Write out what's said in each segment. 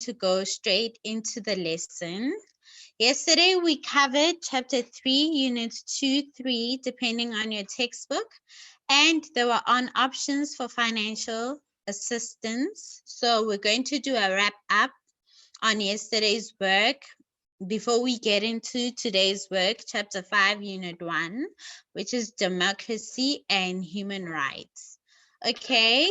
to go straight into the lesson. Yesterday, we covered chapter 3, units 2, 3, depending on your textbook, and they were on options for financial assistance. So we're going to do a wrap up on yesterday's work before we get into today's work, chapter 5, unit 1, which is democracy and human rights. Okay.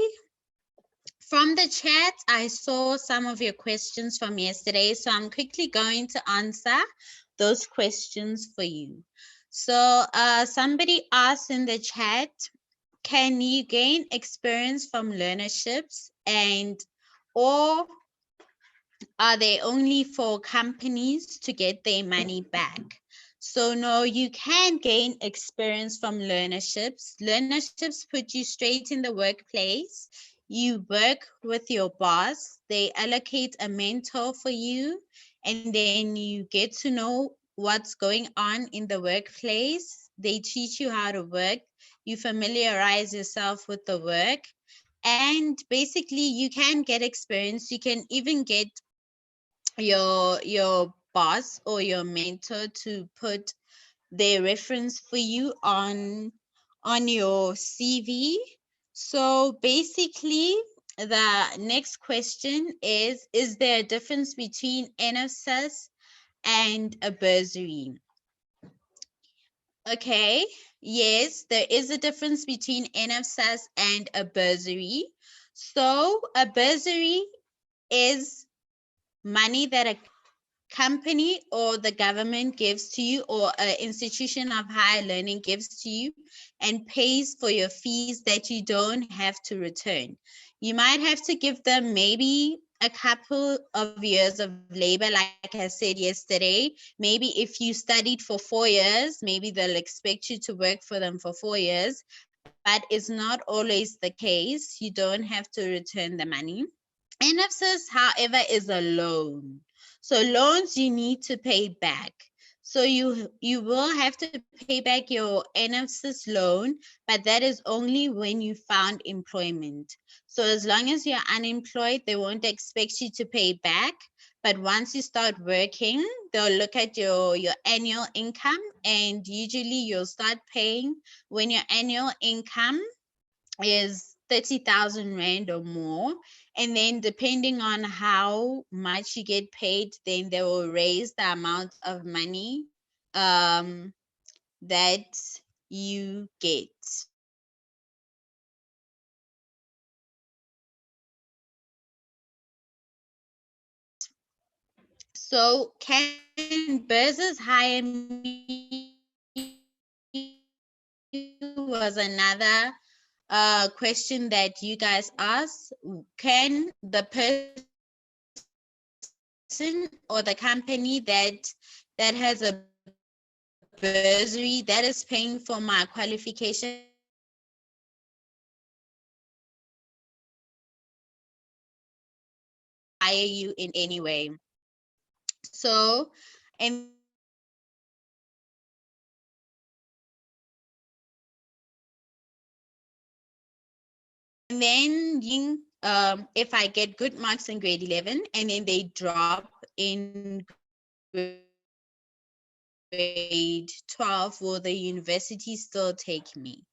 From the chat, I saw some of your questions from yesterday, so I'm quickly going to answer those questions for you. So somebody asked in the chat, can you gain experience from learnerships, and or are they only for companies to get their money back? So no, you can gain experience from learnerships. Learnerships put you straight in the workplace. You work with your boss. They allocate a mentor for you, and then you get to know what's going on in the workplace. They teach you how to work. You familiarize yourself with the work, and basically you can get experience. You can even get your boss or your mentor to put their reference for you on your CV. So basically, the next question is there a difference between NSS and a bursary? Okay, yes, there is a difference between NSS and a bursary. So a bursary is money that a company or the government gives to you, or an institution of higher learning gives to you and pays for your fees that you don't have to return. You might have to give them maybe a couple of years of labor, like I said yesterday. Maybe if you studied for 4 years, maybe they'll expect you to work for them for 4 years, but it's not always the case. You don't have to return the money. NFSS, however, is a loan. So loans you need to pay back. So you will have to pay back your NFSS loan, but that is only when you found employment. So as long as you're unemployed, they won't expect you to pay back. But once you start working, they'll look at your annual income, and usually you'll start paying when your annual income is 30,000 Rand or more. And then depending on how much you get paid, then they will raise the amount of money that you get. So can bursars hire me was another question that you guys asked. Can the person or the company that has a bursary that is paying for my qualification hire you in any way? So, and then if I get good marks in grade 11 and then they drop in grade 12, will the university still take me?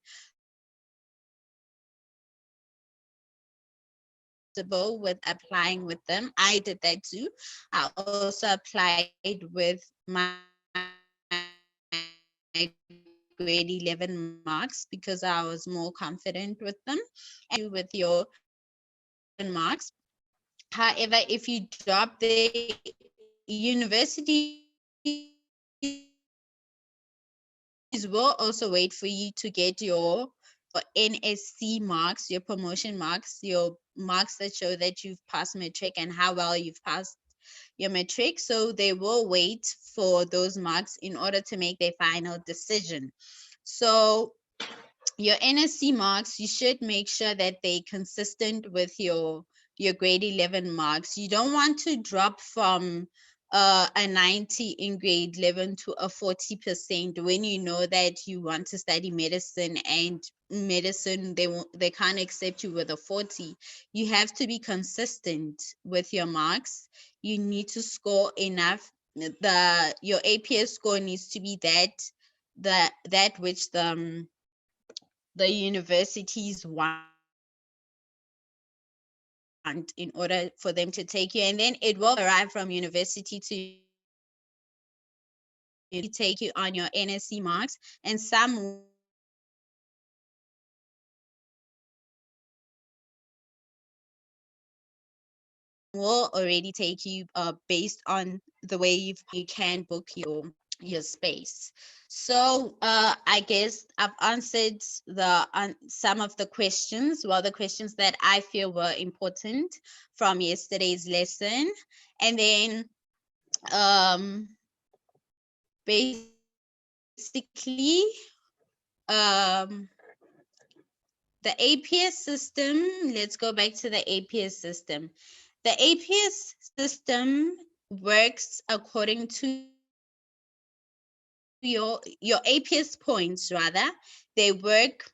With applying with them. I did that too. I also applied with my grade 11 marks because I was more confident with them, and with your marks. However, if you drop the university will also wait for you to get your NSC marks, your promotion marks, your marks that show that you've passed matric and how well you've passed your matric. So they will wait for those marks in order to make their final decision. So your NSC marks, you should make sure that they're consistent with your grade 11 marks. You don't want to drop from a 90 in grade 11 to a 40% when you know that you want to study medicine, and medicine they can't accept you with a 40. You have to be consistent with your marks. You need to score enough. Your APS score needs to be that which the universities want in order for them to take you, and then it will arrive from university to take you on your NSC marks, and some will already take you based on the way you can book your space. So I guess I've answered some of the questions, well, the questions that I feel were important from yesterday's lesson. And then basically, the APS system, let's go back to the APS system. The APS system works according to your APS points, rather. They work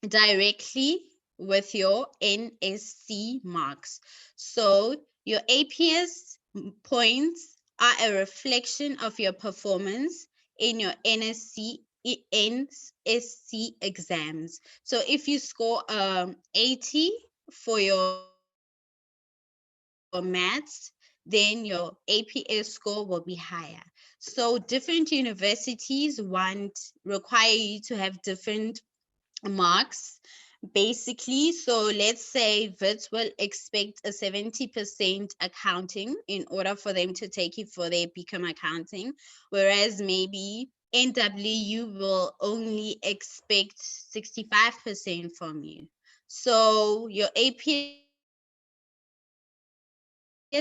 directly with your NSC marks. So your APS points are a reflection of your performance in your NSC exams. So if you score 80 for your maths, then your APS score will be higher. So different universities require you to have different marks, basically. So let's say Wits will expect a 70% accounting in order for them to take you for their BCom accounting, whereas maybe NWU will only expect 65% from you. So your APS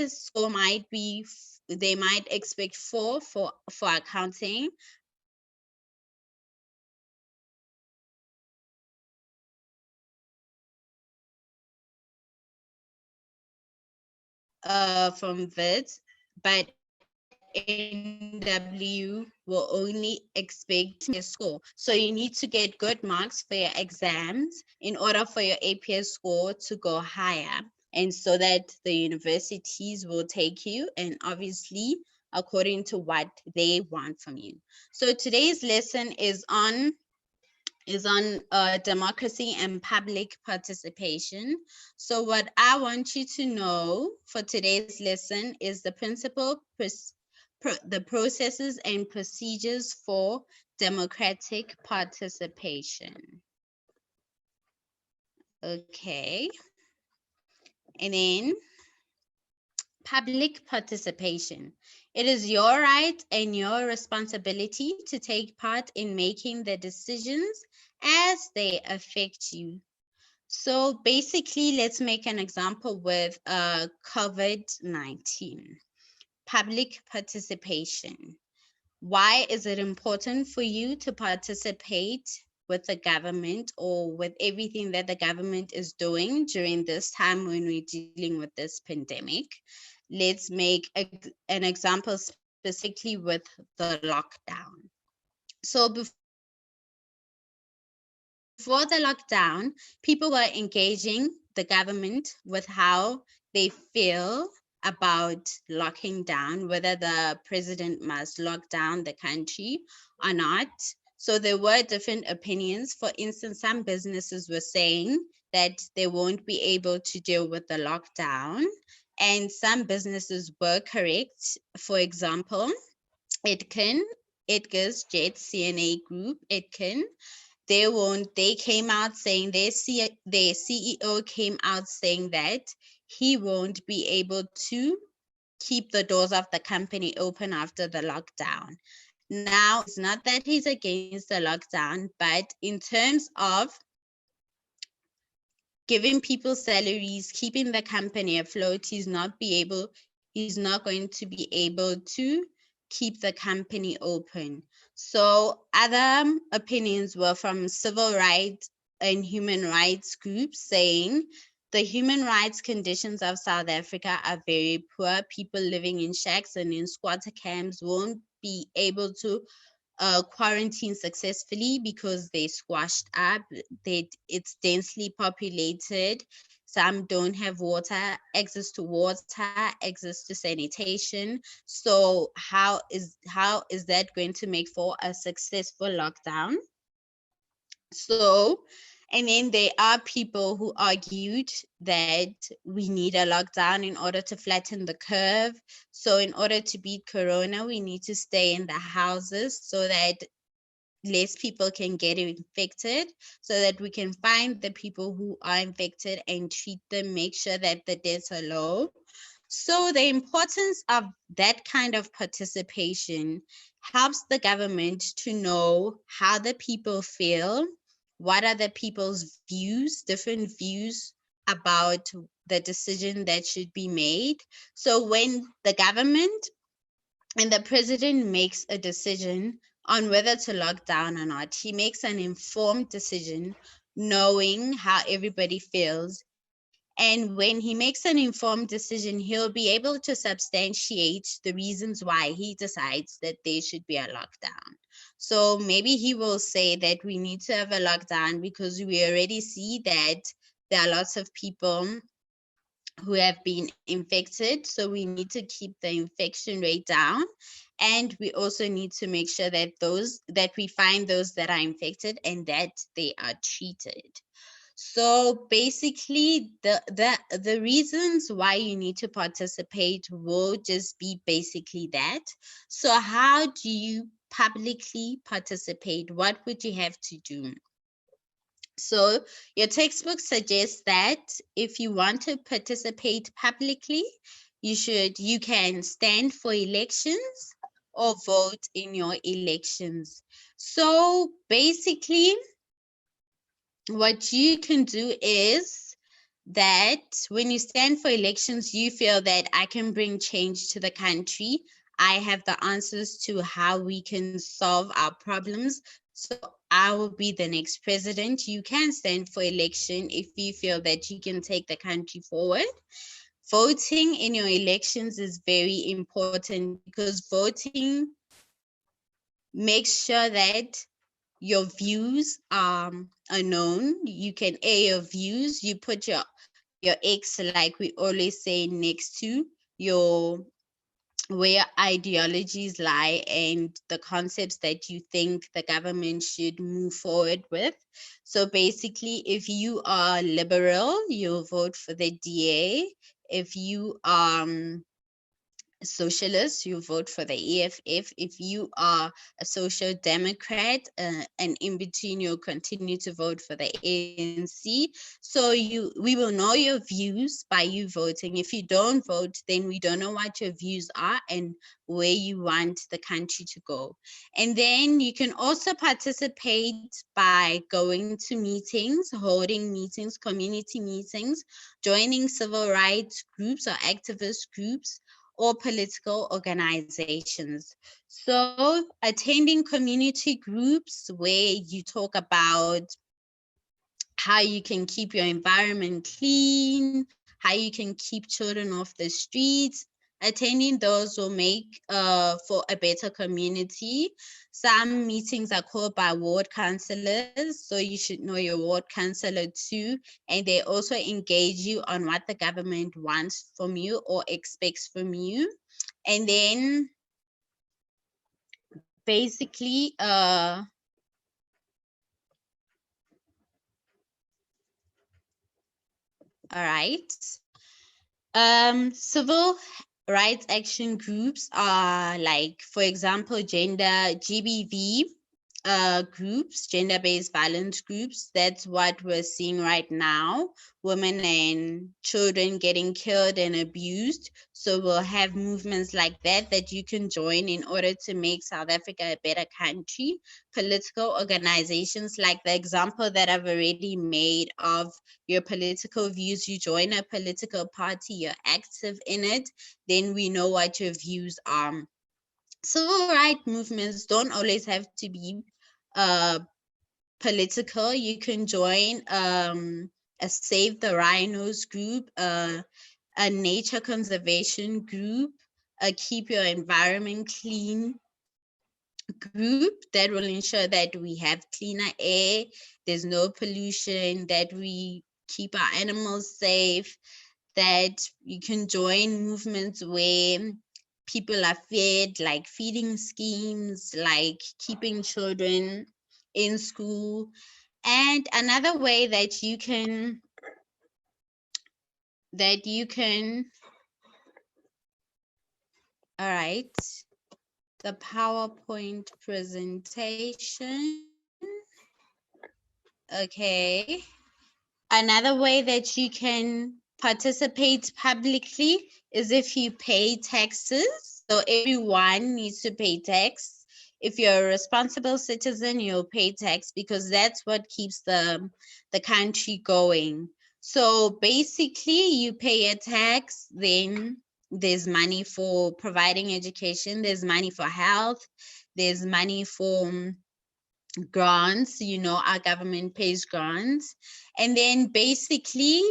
score might be, they might expect 4 for accounting, from Wits, but NW will only expect a score. So you need to get good marks for your exams in order for your APS score to go higher, and so that the universities will take you, and obviously according to what they want from you. So today's lesson is on democracy and public participation. So what I want you to know for today's lesson is the the processes and procedures for democratic participation. Okay. And then public participation. It is your right and your responsibility to take part in making the decisions as they affect you. So basically, let's make an example with COVID-19. Public participation. Why is it important for you to participate with the government, or with everything that the government is doing during this time when we're dealing with this pandemic? Let's make an example specifically with the lockdown. So before the lockdown, people were engaging the government with how they feel about locking down, whether the president must lock down the country or not. So there were different opinions. For instance, some businesses were saying that they won't be able to deal with the lockdown, and some businesses were correct. For example, Edgar's Jet CNA Group, they came out saying, their CEO came out saying that he won't be able to keep the doors of the company open after the lockdown. Now, it's not that he's against the lockdown, but in terms of giving people salaries, keeping the company afloat, he's not going to be able to keep the company open. So other opinions were from civil rights and human rights groups saying The human rights conditions of South Africa are very poor. People living in shacks and in squatter camps won't be able to quarantine successfully because they squashed up. It's densely populated. Some don't have water, access to sanitation. So how is that going to make for a successful lockdown? So, and then there are people who argued that we need a lockdown in order to flatten the curve. So, in order to beat Corona, we need to stay in the houses so that less people can get infected, so that we can find the people who are infected and treat them, make sure that the deaths are low. So the importance of that kind of participation helps the government to know how the people feel, what are the people's views, different views about the decision that should be made. So when the government and the president makes a decision on whether to lock down or not, he makes an informed decision knowing how everybody feels. And when he makes an informed decision, he'll be able to substantiate the reasons why he decides that there should be a lockdown. So maybe he will say that we need to have a lockdown because we already see that there are lots of people who have been infected. So we need to keep the infection rate down. And we also need to make sure that we find those that are infected and that they are treated. So basically, the reasons why you need to participate will just be basically that. So how do you publicly participate? What would you have to do? So your textbook suggests that if you want to participate publicly, you can stand for elections or vote in your elections. So basically, what you can do is that when you stand for elections, you feel that I can bring change to the country. I have the answers to how we can solve our problems. So I will be the next president. You can stand for election if you feel that you can take the country forward. Voting in your elections is very important because voting makes sure that your views are known. You can air your views. You put your X, like we always say, next to your where ideologies lie and the concepts that you think the government should move forward with. So basically, if you are liberal, you'll vote for the DA. If you are socialist, you vote for the EFF. If you are a social democrat, and in between, you'll continue to vote for the ANC. So we will know your views by you voting. If you don't vote, then we don't know what your views are and where you want the country to go. And then you can also participate by going to meetings, holding meetings, community meetings, joining civil rights groups or activist groups, or political organizations. So attending community groups where you talk about how you can keep your environment clean, how you can keep children off the streets. Attending those will make for a better community. Some meetings are called by ward councillors, so you should know your ward councillor too. And they also engage you on what the government wants from you or expects from you. And then basically, all right. Civil rights action groups are like, for example, GBV groups, gender-based violence groups. That's what we're seeing right now, women and children getting killed and abused. So we'll have movements like that you can join in order to make South Africa a better country. Political organizations, like the example that I've already made of your political views, you join a political party, you're active in it, then we know what your views are. Civil rights movements don't always have to be political. You can join a Save the Rhinos group, a nature conservation group, a Keep Your Environment Clean group that will ensure that we have cleaner air, there's no pollution, that we keep our animals safe, that you can join movements where people are fed, like feeding schemes, like keeping children in school. And another way that you can all right, the PowerPoint presentation. Okay. Another way that you can participate publicly is if you pay taxes. So everyone needs to pay tax. If you're a responsible citizen, you'll pay tax because that's what keeps the country going. So basically, you pay a tax, then there's money for providing education, there's money for health, there's money for grants, our government pays grants. And then basically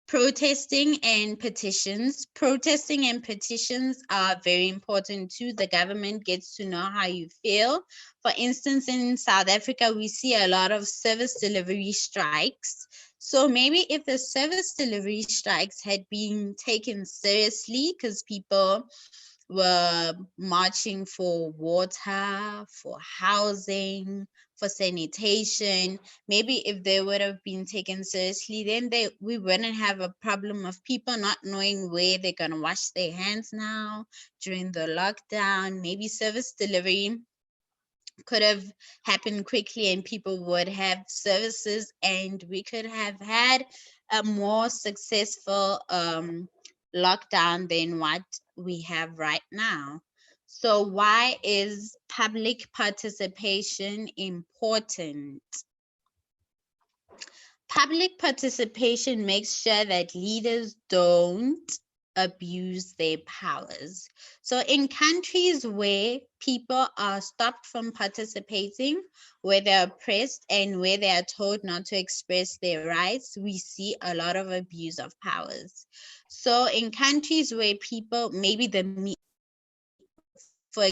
protesting and petitions. Protesting and petitions are very important too. The government gets to know how you feel. For instance, in South Africa, we see a lot of service delivery strikes. So maybe if the service delivery strikes had been taken seriously, because people were marching for water, for housing, for sanitation. Maybe if they would have been taken seriously, then we wouldn't have a problem of people not knowing where they're going to wash their hands now during the lockdown. Maybe service delivery could have happened quickly and people would have services, and we could have had a more successful lockdown than what we have right now. So why is public participation important? Public participation makes sure that leaders don't abuse their powers. So in countries where people are stopped from participating, where they're oppressed and where they are told not to express their rights, we see a lot of abuse of powers. So in countries where people, maybe for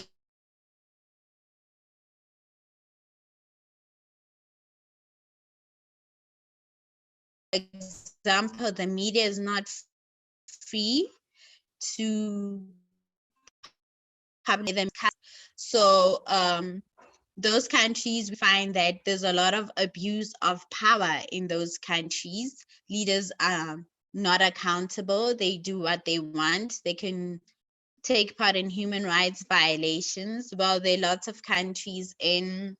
example, the media is not free to publish them. So those countries, we find that there's a lot of abuse of power in those countries. Leaders are not accountable. They do what they want. They can take part in human rights violations. Well, there are lots of countries in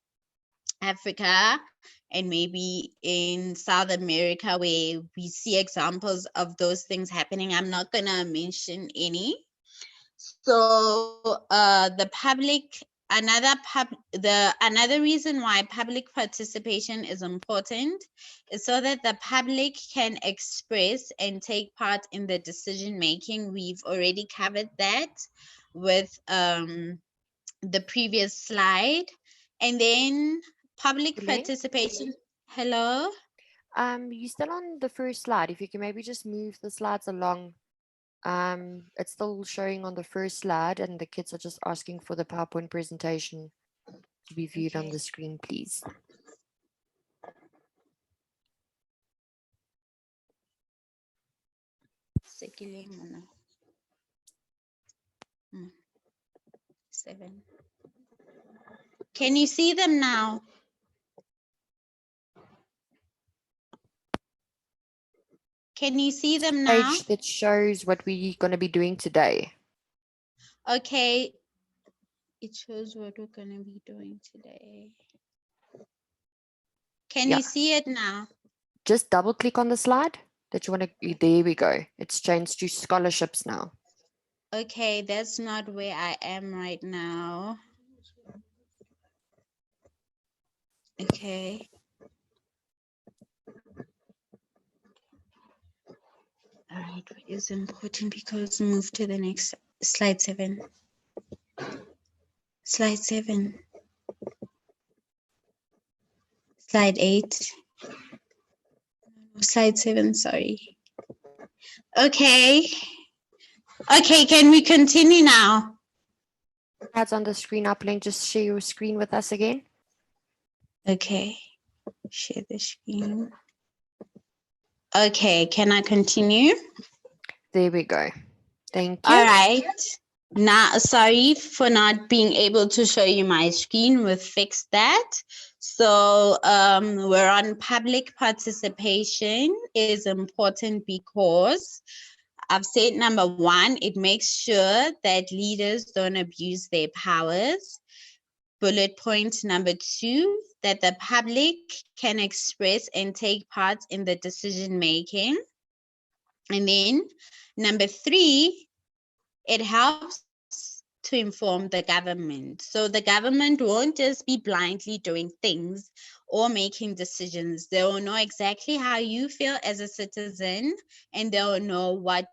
Africa and maybe in South America where we see examples of those things happening. I'm not going to mention any. So another reason why public participation is important is so that the public can express and take part in the decision making. We've already covered that with the previous slide. And then public participation. Hello? You're still on the first slide. If you can maybe just move the slides along. It's still showing on the first slide, and the kids are just asking for the PowerPoint presentation to be viewed on the screen, please. Seven. Can you see them now? Can you see them now? Page that shows what we're going to be doing today. Okay. It shows what we're going to be doing today. Can you see it now? Just double click on the slide that you want to. There we go. It's changed to scholarships now. Okay, that's not where I am right now. Okay. All right, it's important because move to the next slide 7. Slide 7. Slide 8. Slide 7, sorry. Okay. Okay, can we continue now? That's on the screen uplink. Just share your screen with us again. Okay. Share the screen. Okay, can I continue? There we go. Thank you. All right. Now, sorry for not being able to show you my screen. We've fixed that. So we're on public participation is important because I've said number 1, it makes sure that leaders don't abuse their powers. Bullet point number 2, that the public can express and take part in the decision making. And then number 3, it helps to inform the government. So the government won't just be blindly doing things or making decisions. They will know exactly how you feel as a citizen, and they'll know what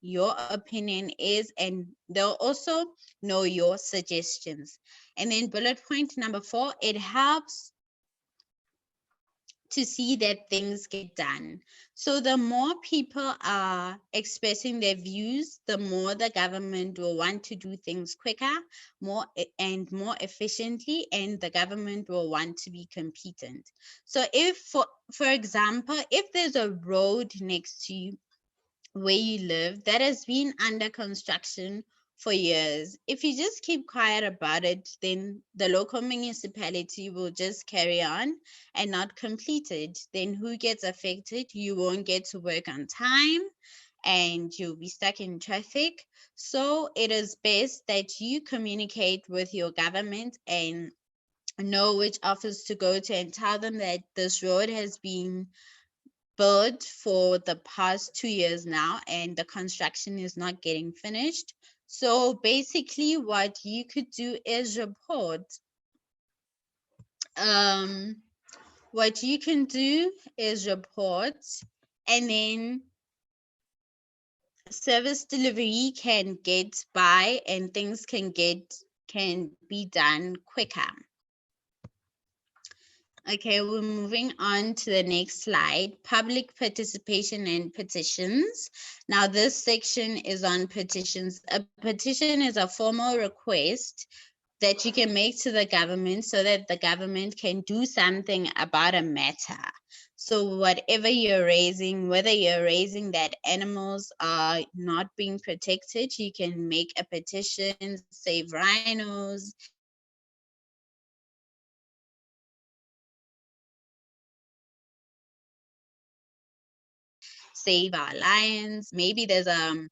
your opinion is, and they'll also know your suggestions. And then bullet point number 4, it helps to see that things get done. So the more people are expressing their views, the more the government will want to do things quicker, more efficiently, and the government will want to be competent. So if, for example, if there's a road next to you where you live that has been under construction for years, if you just keep quiet about it, then the local municipality will just carry on and not complete it. Then who gets affected? You won't get to work on time and you'll be stuck in traffic. So it is best that you communicate with your government and know which office to go to and tell them that this road has been built for the past 2 years now and the construction is not getting finished. So basically what you could do is report. What you can do is report, and then service delivery can get by and things can be done quicker. Okay, we're moving on to the next slide, public participation and petitions. Now, this section is on petitions. A petition is a formal request that you can make to the government so that the government can do something about a matter. So whatever you're raising, whether you're raising that animals are not being protected, you can make a petition, save rhinos, save our lions. Maybe there's a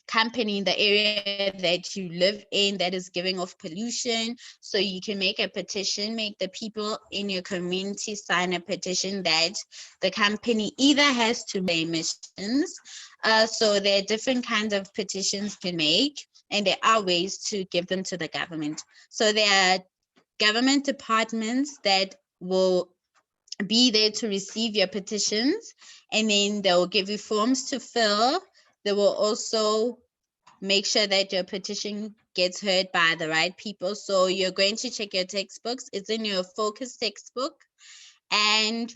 company in the area that you live in that is giving off pollution. So you can make a petition, make the people in your community sign a petition that the company either has to make emissions. So there are different kinds of petitions you can make, and there are ways to give them to the government. So there are government departments that will be there to receive your petitions, and then they'll give you forms to fill. They will also make sure that your petition gets heard by the right people. So you're going to check your textbooks. It's in your focus textbook, and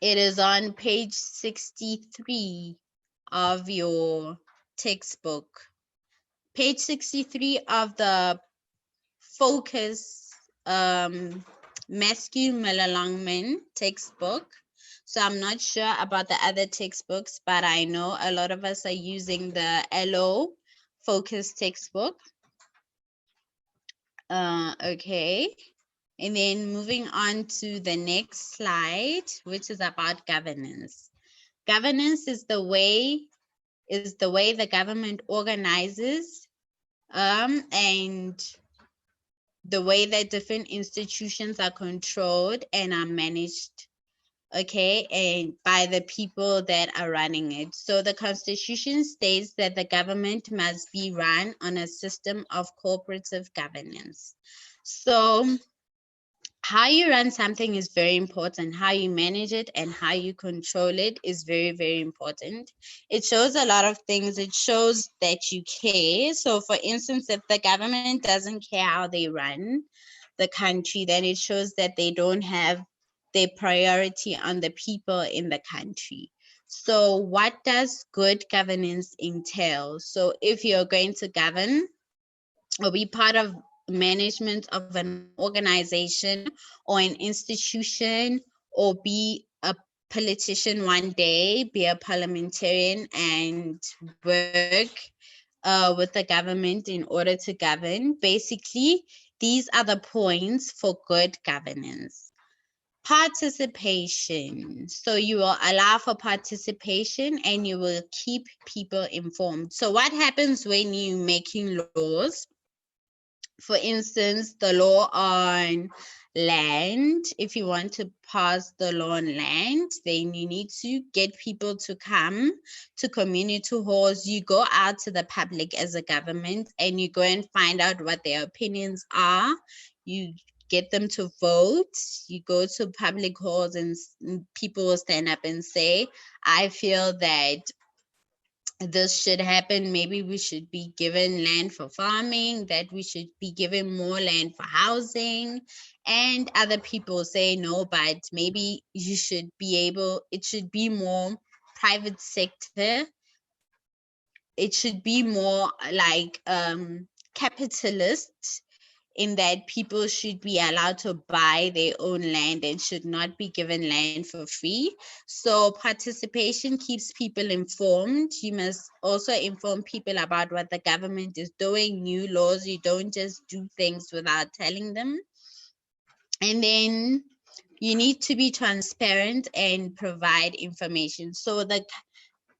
it is on page 63 of your textbook. Page 63 of the focus Maskew Longman textbook. So I'm not sure about the other textbooks, but I know a lot of us are using the LO focus textbook. Okay. And then moving on to the next slide, which is about governance. Governance is the way the government organizes and the way that different institutions are controlled and are managed, okay, and by the people that are running it. So the Constitution states that the government must be run on a system of cooperative governance. So how you run something is very important. How you manage it and how you control it is very, very important. It shows a lot of things. It shows that you care. So for instance, if the government doesn't care how they run the country, then it shows that they their priority on the people in the country. So what does good governance entail? So if you're going to govern or be part of management of an organization or an institution, or be a politician one day, be a parliamentarian and work with the government in order to govern. Basically, these are the points for good governance. Participation. So you will allow for participation and you will keep people informed. So what happens when you're making laws? For instance, the law on land, if you want to pass the law on land, then you need to get people to come to community halls. You go out to the public as a government and you go and find out what their opinions are. You get them to vote. You go to public halls and people will stand up and say, I feel that this should happen. Maybe we should be given land for farming, that we should be given more land for housing. And other people say, no, but maybe you should be able, it should be more private sector. It should be more like capitalist, in that people should be allowed to buy their own land and should not be given land for free. So participation keeps people informed. You must also inform people about what the government is doing, new laws. You don't just do things without telling them. And then you need to be transparent and provide information. So the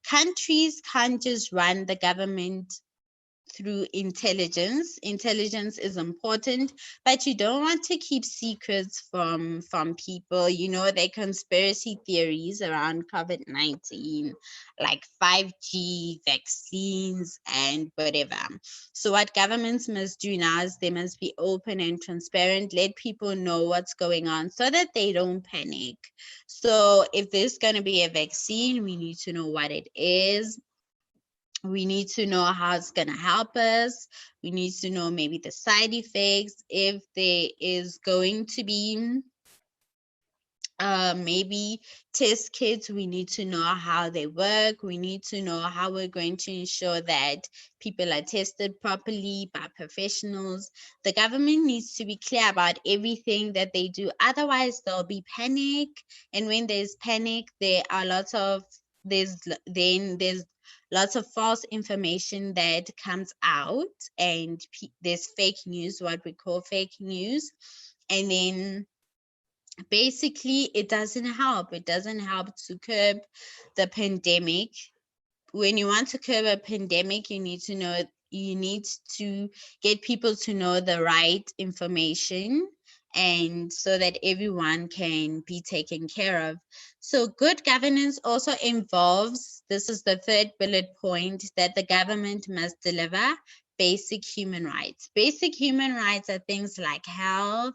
countries can't just run the government through intelligence. Intelligence is important, but you don't want to keep secrets from people. You know, there are conspiracy theories around COVID-19, like 5G vaccines and whatever. So what governments must do now is they must be open and transparent, let people know what's going on so that they don't panic. So if there's going to be a vaccine, we need to know what it is. We need to know how it's going to help us. We need to know maybe the side effects. If there is going to be maybe test kits, we need to know how they work. We need to know how we're going to ensure that people are tested properly by professionals. The government needs to be clear about everything that they do. Otherwise, there'll be panic. And when there's panic, there are there's lots of false information that comes out, and there's fake news, what we call fake news. And then basically it doesn't help. It doesn't help to curb the pandemic. When you want to curb a pandemic, you need to get people to know the right information, and so that everyone can be taken care of. So good governance also involves, this is the third bullet point, that the government must deliver basic human rights. Basic human rights are things like health,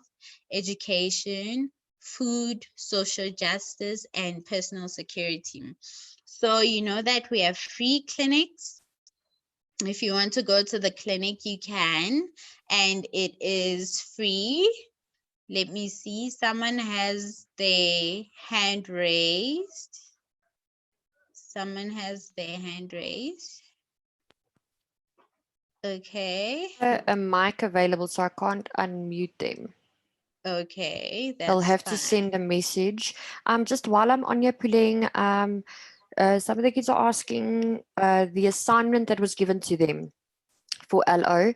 education, food, social justice, and personal security. So you know that we have free clinics. If you want to go to the clinic, you can, and it is free. Let me see. Someone has their hand raised. Someone has their hand raised. Okay. A mic available, so I can't unmute them. Okay, They'll that's have to fine. send a message. Just while I'm on your pulling, some of the kids are asking the assignment that was given to them for LO.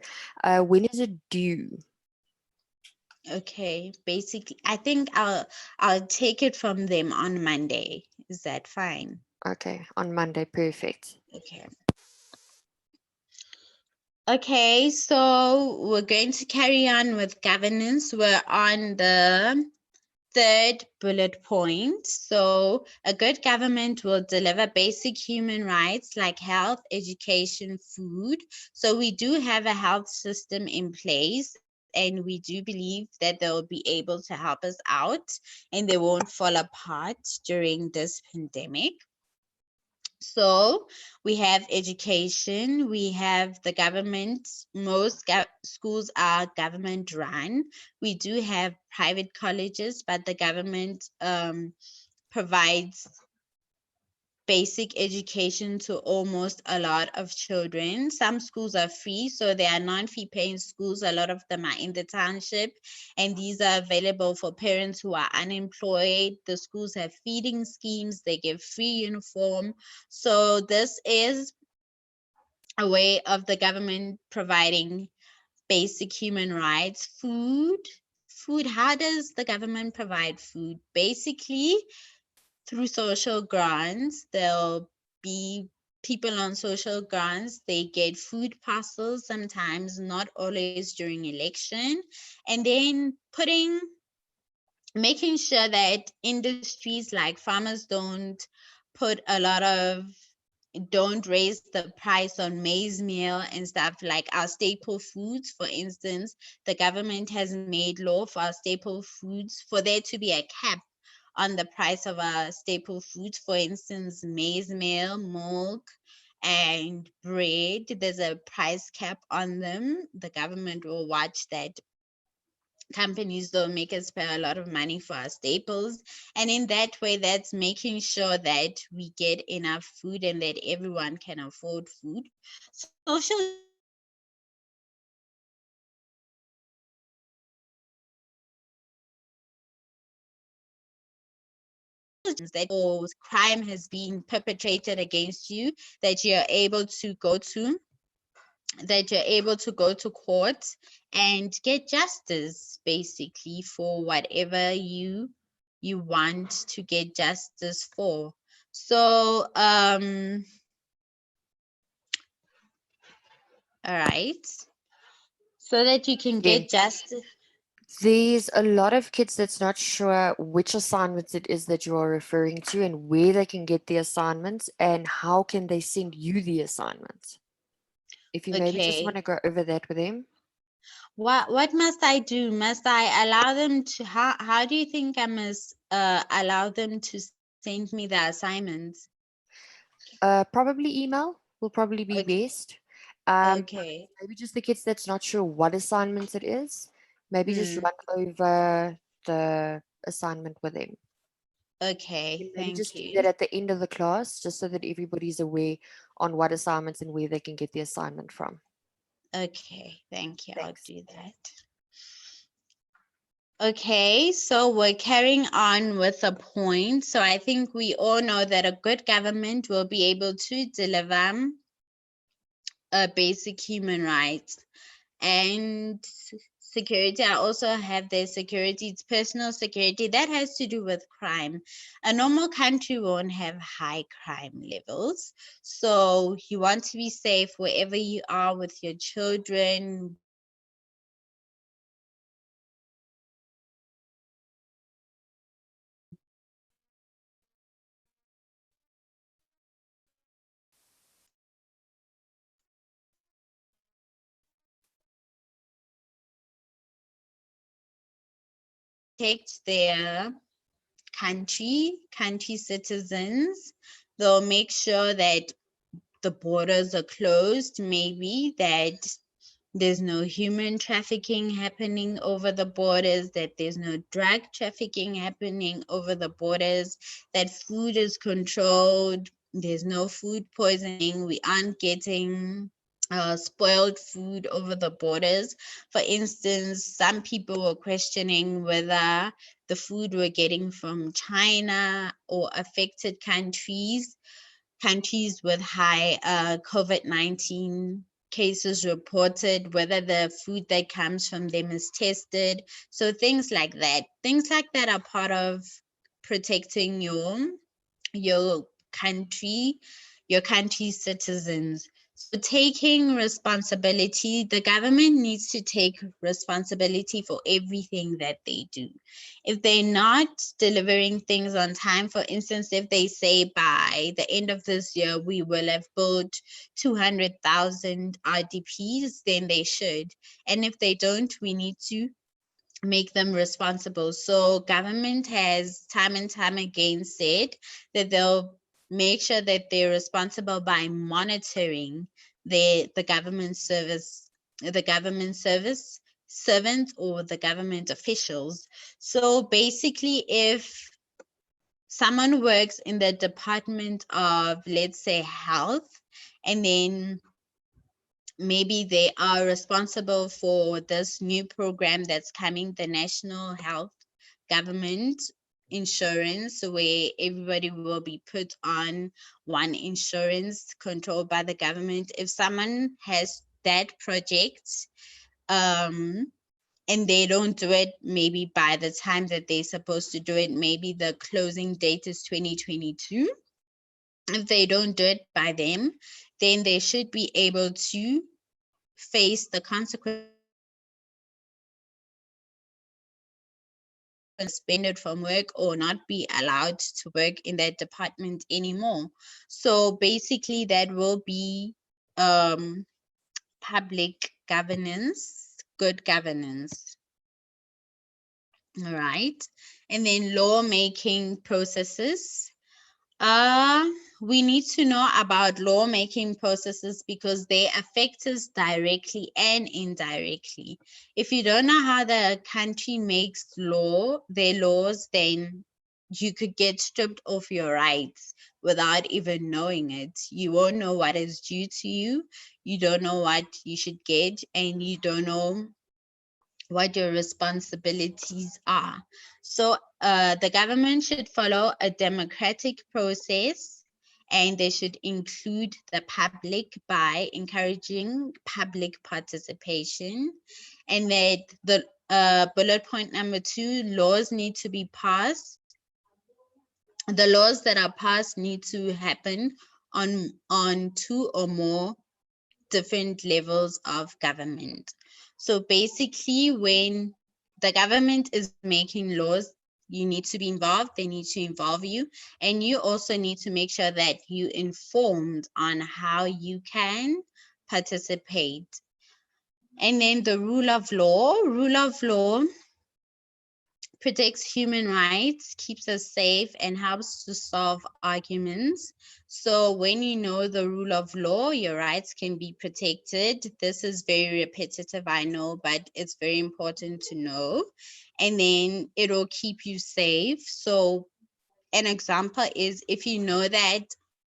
When is it due? Okay, basically, I think I'll take it from them on Monday. Is that fine? Okay, on Monday. Perfect. Okay. Okay, so we're going to carry on with governance. We're on the third bullet point. So a good government will deliver basic human rights like health, education, food. So we do have a health system in place, and we do believe that they'll be able to help us out and they won't fall apart during this pandemic. So we have education, we have the government, most schools are government run. We do have private colleges, but the government provides basic education to almost a lot of children. Some schools are free, so they are non-fee paying schools. A lot of them are in the township, and these are available for parents who are unemployed. The schools have feeding schemes, they give free uniform. So this is a way of the government providing basic human rights. Food, how does the government provide food? Basically, through social grants. There'll be people on social grants, they get food parcels sometimes, not always during election, and then making sure that industries like farmers put a lot of don't raise the price on maize meal and stuff like our staple foods. For instance, the government has made law for our staple foods for there to be a cap on the price of our staple foods. For instance, maize meal, milk, and bread. There's a price cap on them. The government will watch that companies don't make us pay a lot of money for our staples. And in that way, that's making sure that we get enough food and that everyone can afford food. Social justice, that or crime has been perpetrated against you, that you're able to go to court and get justice basically for whatever you want to get justice for. So all right, so that you can Yeah. get justice. There's a lot of kids that's not sure which assignments it is that you are referring to and where they can get the assignments and how can they send you the assignments. If you maybe just want Okay, to go over that with them. what must I do? Must I allow them to how do you think I must allow them to send me the assignments? Probably email will probably be Okay, best. Um, okay. maybe just the kids that's not sure what assignments it is, maybe just Hmm. run over the assignment with them. Okay, And maybe thank just do that you. at the end of the class, just so that everybody's aware on what assignments and where they can get the assignment from. Okay, thank you. I'll Thanks. do that. Okay, so we're carrying on with a point. So I think we all know that a good government will be able to deliver a basic human rights and security. I also have their security, it's personal security that has to do with crime. A normal country won't have high crime levels. So you want to be safe wherever you are with your children, protect their country citizens. They'll make sure that the borders are closed, maybe that there's no human trafficking happening over the borders, that there's no drug trafficking happening over the borders, that food is controlled, there's no food poisoning, we aren't getting spoiled food over the borders. For instance, some people were questioning whether the food we're getting from China or affected countries with high COVID-19 cases reported, whether the food that comes from them is tested. So things like that. Things like that are part of protecting your country, your country's citizens. So taking responsibility, the government needs to take responsibility for everything that they do. If they're not delivering things on time, for instance, if they say by the end of this year we will have built 200,000 RDPs, then they should. And if they don't, we need to make them responsible. So government has time and time again said that they'll make sure that they're responsible by monitoring the government service servants or the government officials. So basically, if someone works in the department of, let's say, health, and then maybe they are responsible for this new program that's coming, the National Health Government Insurance, where everybody will be put on one insurance controlled by the government. If someone has that project, and they don't do it maybe by the time that they're supposed to do it, maybe the closing date is 2022. If they don't do it by them, then they should be able to face the consequences of suspended from work or not be allowed to work in that department anymore. So basically, that will be um, public governance, good governance. All right. And then lawmaking processes. Uh, we need to know about lawmaking processes because they affect us directly and indirectly. If you don't know how the country makes their laws, then you could get stripped of your rights without even knowing it. You won't know what is due to you. You don't know what you should get, and you don't know what your responsibilities are. So the government should follow a democratic process, and they should include the public by encouraging public participation. And that the bullet point number 2, laws need to be passed. The laws that are passed need to happen on 2 or more different levels of government. So basically, when the government is making laws, you need to be involved, they need to involve you, and you also need to make sure that you informed on how you can participate. And then the rule of law protects human rights, keeps us safe, and helps to solve arguments. So, when you know the rule of law, your rights can be protected. This is very repetitive, I know, but it's very important to know. And then it'll keep you safe. So, an example is if you know that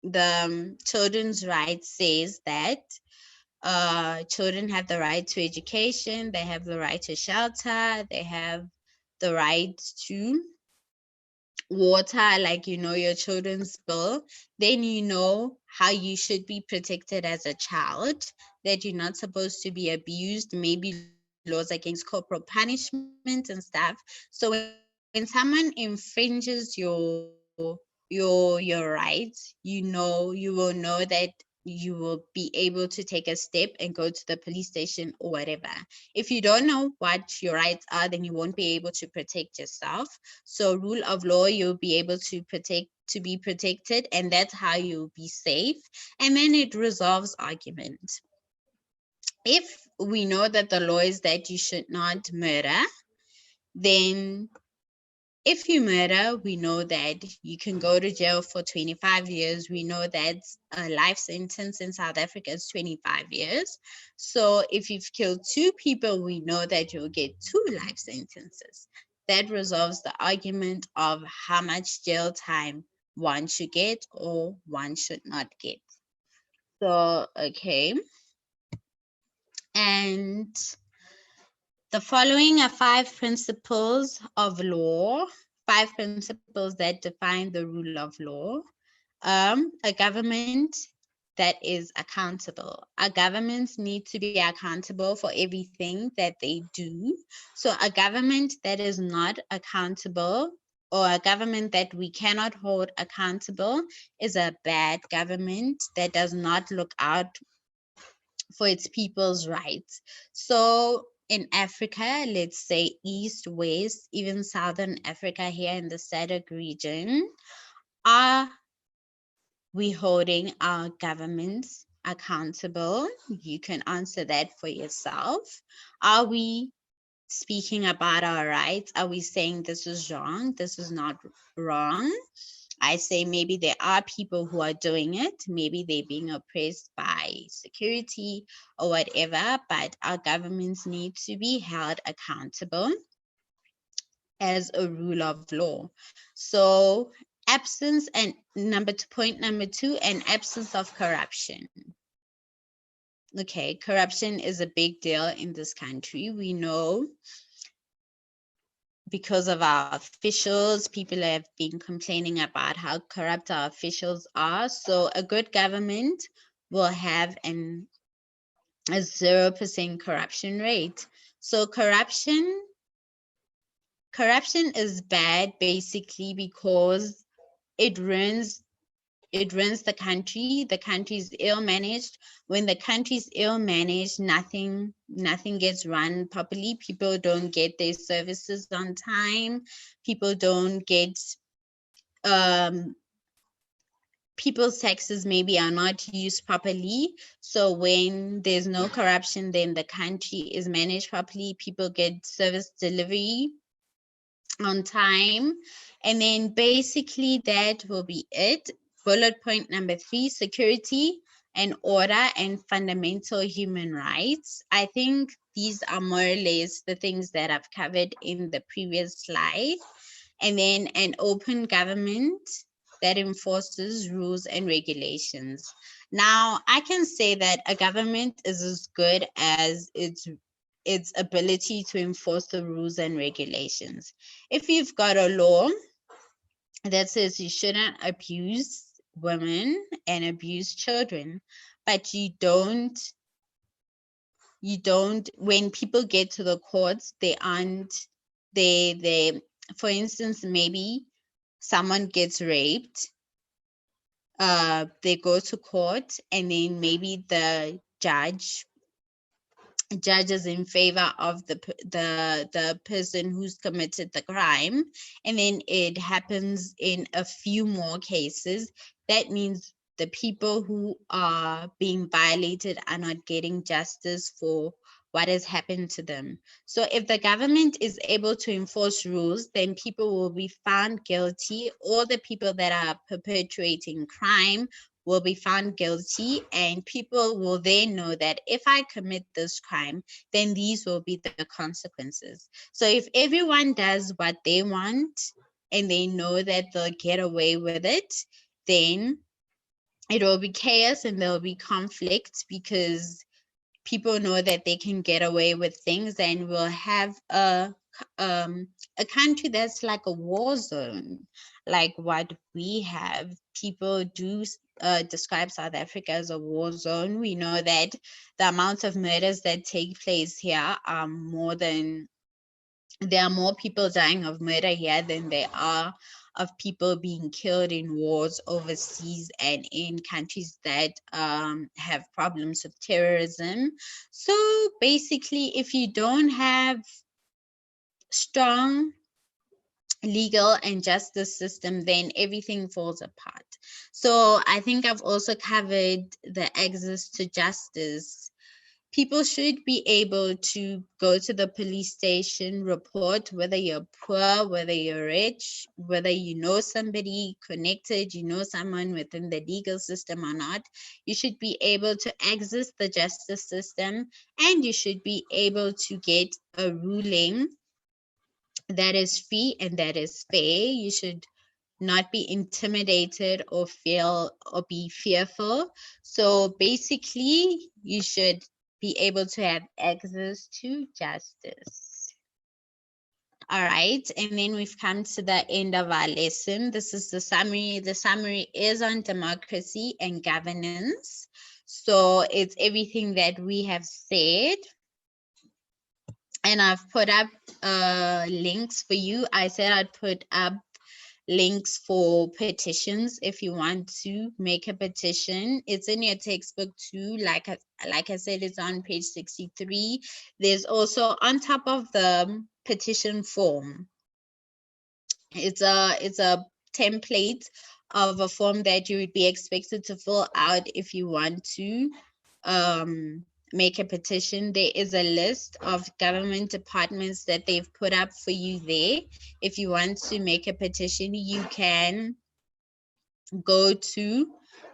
the children's rights says that children have the right to education, they have the right to shelter, they have the right to water, like you know your children's bill, then you know how you should be protected as a child, that you're not supposed to be abused, maybe laws against corporal punishment and stuff. So when someone infringes your rights, you will know that you will be able to take a step and go to the police station or whatever. If you don't know what your rights are, then you won't be able to protect yourself. So rule of law, you'll be able to be protected, and that's how you'll be safe. And then it resolves argument. If we know that the law is that you should not murder, then if you murder, we know that you can go to jail for 25 years. We know that a life sentence in South Africa is 25 years. So if you've killed 2 people, we know that you'll get 2 life sentences. That resolves the argument of how much jail time one should get or one should not get. So, okay. And the following are 5 principles of law, 5 principles that define the rule of law. A government that is accountable. Our governments need to be accountable for everything that they do. So a government that is not accountable, or a government that we cannot hold accountable, is a bad government that does not look out for its people's rights. So in Africa, let's say East, West, even Southern Africa here in the SADC region, are we holding our governments accountable? You can answer that for yourself. Are we speaking about our rights? Are we saying this is wrong? This is not wrong? I say maybe there are people who are doing it. Maybe they're being oppressed by security or whatever, but our governments need to be held accountable as a rule of law. So absence and point number two, an absence of corruption. Okay, corruption is a big deal in this country. We know because of our officials, people have been complaining about how corrupt our officials are. So a good government will have a 0% corruption rate. So corruption is bad basically because it ruins the country. The country is ill managed. When the country is ill managed, nothing gets run properly. People don't get their services on time. People don't get people's taxes maybe are not used properly. So when there's no corruption, then the country is managed properly. People get service delivery on time. And then basically that will be it. Bullet point number 3, security and order and fundamental human rights. I think these are more or less the things that I've covered in the previous slide. And then an open government that enforces rules and regulations. Now, I can say that a government is as good as its ability to enforce the rules and regulations. If you've got a law that says you shouldn't abuse women and abuse children, but you don't, when people get to the courts, they, for instance, maybe someone gets raped, they go to court, and then maybe the judges in favor of the person who's committed the crime, and then it happens in a few more cases. That means the people who are being violated are not getting justice for what has happened to them. So if the government is able to enforce rules, then people will be found guilty. All the people that are perpetuating crime will be found guilty, and people will then know that if I commit this crime, then these will be the consequences. So if everyone does what they want and they know that they'll get away with it, then it will be chaos and there will be conflict because people know that they can get away with things, and we'll have a country that's like a war zone, like what we have. People do describe South Africa as a war zone. We know that the amount of murders that take place here are there are more people dying of murder here than there are of people being killed in wars overseas and in countries that have problems with terrorism. So basically, if you don't have strong legal and justice system, then everything falls apart. So I think I've also covered the access to justice. People should be able to go to the police station, report whether you're poor, whether you're rich, whether you know somebody connected, you know someone within the legal system or not. You should be able to access the justice system, and you should be able to get a ruling that is free and that is fair. You should not be intimidated or be fearful. So basically, you should be able to have access to justice. All right, and then we've come to the end of our lesson. This is the summary. The summary is on democracy and governance. So it's everything that we have said. And I've put up links for you. I said I'd put up links for petitions if you want to make a petition. It's in your textbook too. Like I said, it's on page 63. There's also on top of the petition form, it's a template of a form that you would be expected to fill out if you want to make a petition. There is a list of government departments that they've put up for you there. If you want to make a petition, you can go to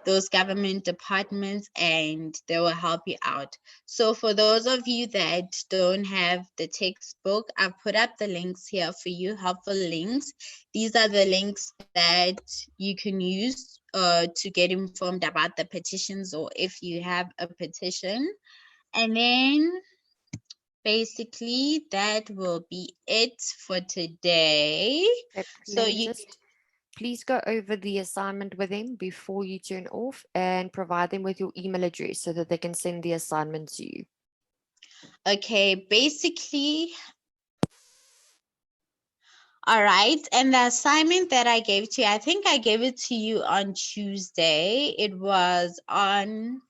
those government departments and they will help you out. So for those of you that don't have the textbook, I've put up the links here for you, helpful links. These are the links that you can use to get informed about the petitions, or if you have a petition. And then basically that will be it for today. Okay, So let me you just please go over the assignment with them before you turn off and provide them with your email address so that they can send the assignment to you. okay, basically, all right. And the assignment that I gave to you, I think I gave it to you on Tuesday. It was on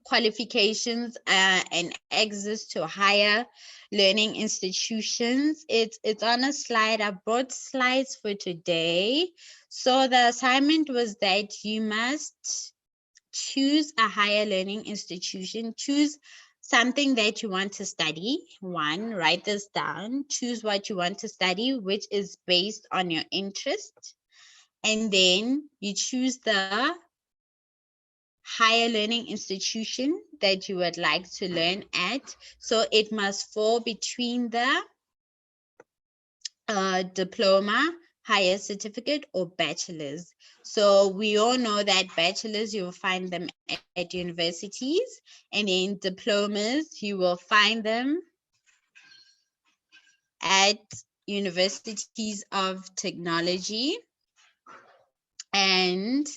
qualifications and access to higher learning institutions. It's on a slide. I brought slides for today. So the assignment was that you must choose a higher learning institution, choose something that you want to study. One, write this down, choose what you want to study, which is based on your interest. And then you choose the higher learning institution that you would like to learn at. So it must fall between the diploma, higher certificate, or bachelor's. So we all know that bachelor's, you'll find them at universities, and in diplomas, you will find them at universities of technology, and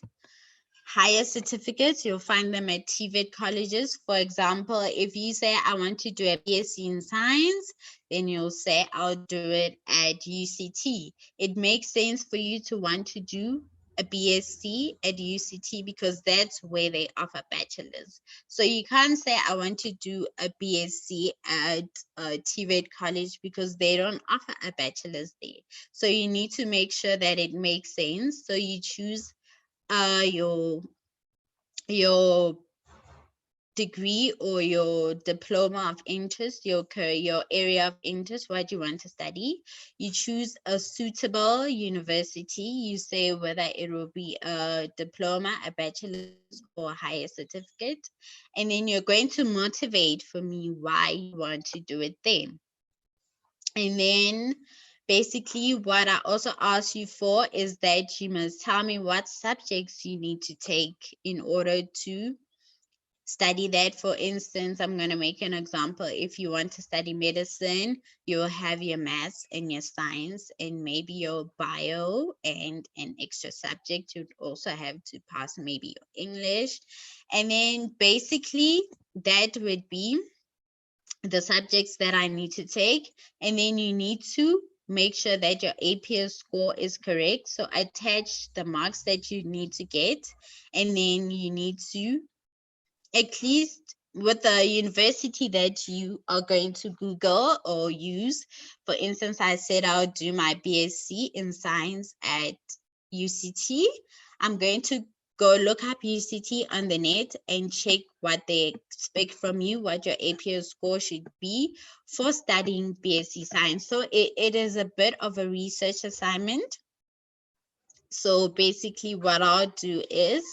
higher certificates, you'll find them at TVET colleges. For example, if you say, I want to do a BSc in science, then you'll say, I'll do it at UCT. It makes sense for you to want to do a BSc at UCT because that's where they offer bachelors. So you can't say, I want to do a BSc at TVET college because they don't offer a bachelor's there. So you need to make sure that it makes sense. So you choose your degree or your diploma of interest, your area of interest, what you want to study. You choose a suitable university. You say whether it will be a diploma, a bachelor's, or a higher certificate. And then you're going to motivate for me why you want to do it then. And then basically what I also ask you for is that you must tell me what subjects you need to take in order to study that. For instance, I'm going to make an example. If you want to study medicine, you'll have your maths and your science and maybe your bio and an extra subject. You'd also have to pass maybe your English. And then basically that would be the subjects that I need to take. And then you need to make sure that your APS score is correct. So attach the marks that you need to get. And then you need to, at least with the university that you are going to Google or use. For instance, I said I'll do my BSc in science at UCT. I'm going to go look up UCT on the net and check what they expect from you, what your APS score should be for studying BSc science. So it is a bit of a research assignment. So basically what I'll do is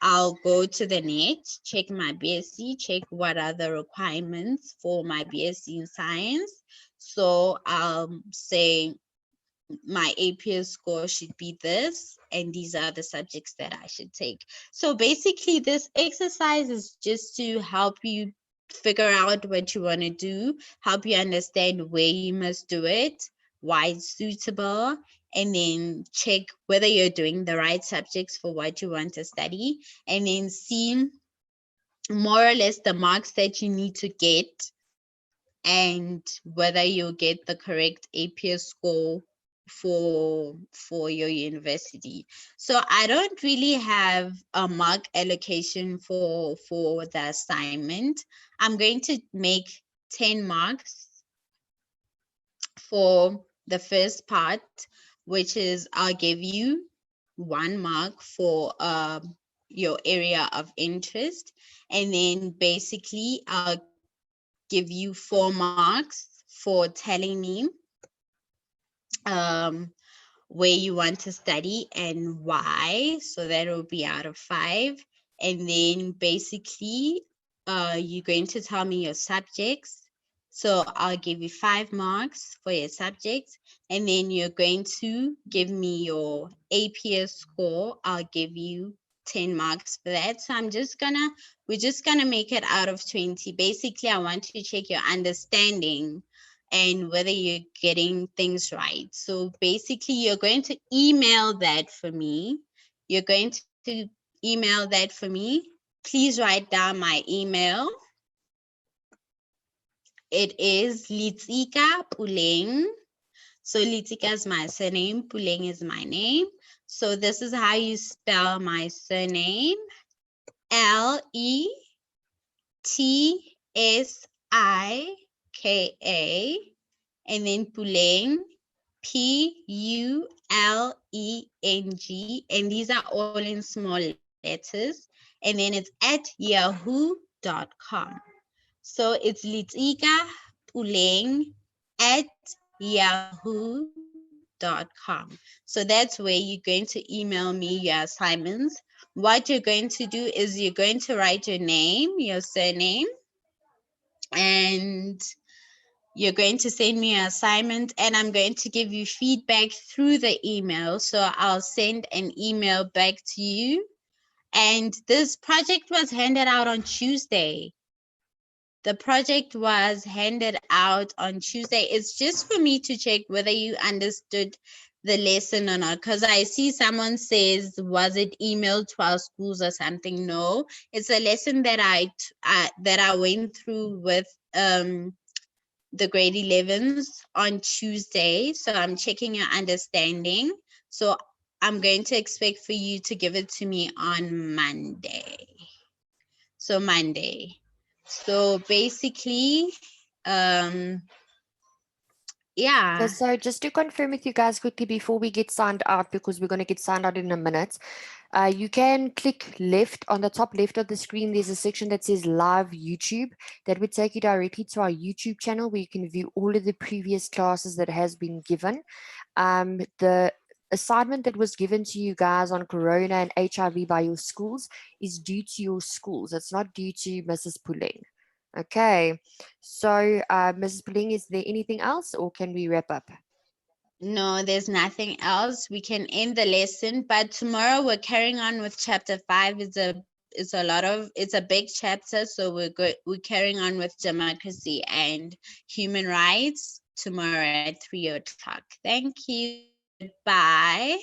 I'll go to the net, check my BSc, check what are the requirements for my BSc in science. So I'll say my APS score should be this, and these are the subjects that I should take. So basically this exercise is just to help you figure out what you want to do, help you understand where you must do it, why it's suitable, and then check whether you're doing the right subjects for what you want to study, and then see more or less the marks that you need to get and whether you'll get the correct APS score for your university. So I don't really have a mark allocation for the assignment. I'm going to make 10 marks for the first part, which is I'll give you 1 mark for your area of interest, and then basically I'll give you 4 marks for telling me where you want to study and why. So that will be out of 5. And then basically, you're going to tell me your subjects. So I'll give you 5 marks for your subjects. And then you're going to give me your APS score. I'll give you 10 marks for that. So we're just gonna make it out of 20. Basically, I want to check your understanding and whether you're getting things right. So basically, you're going to email that for me. You're going to email that for me. Please write down my email. It is Litzika Puleng. So Litzika is my surname, Puleng is my name. So this is how you spell my surname. Letika, and then Puleng, Puleng, and these are all in small letters. And then it's at yahoo.com. So it's Litika Puleng at yahoo.com. So that's where you're going to email me your assignments. What you're going to do is you're going to write your name, your surname, and you're going to send me an assignment, and I'm going to give you feedback through the email. So I'll send an email back to you. And this project was handed out on Tuesday. The project was handed out on Tuesday. It's just for me to check whether you understood the lesson or not, because I see someone says, was it emailed to our schools or something? No, it's a lesson that I went through with the grade 11s on Tuesday. So I'm checking your understanding. So I'm going to expect for you to give it to me on Monday. So Monday. So basically, yeah. So just to confirm with you guys quickly before we get signed out, because we're going to get signed out in a minute, you can click left on the top left of the screen. There's a section that says live YouTube. That would take you directly to our YouTube channel where you can view all of the previous classes that has been given. The assignment that was given to you guys on Corona and HIV by your schools is due to your schools. It's not due to Mrs. Puleng. Okay, so Mrs. Puleng, is there anything else or can we wrap up? No, there's nothing else. We can end the lesson, but tomorrow we're carrying on with chapter 5. It's a big chapter, so we're carrying on with democracy and human rights tomorrow at 3 o'clock. Thank you. Goodbye.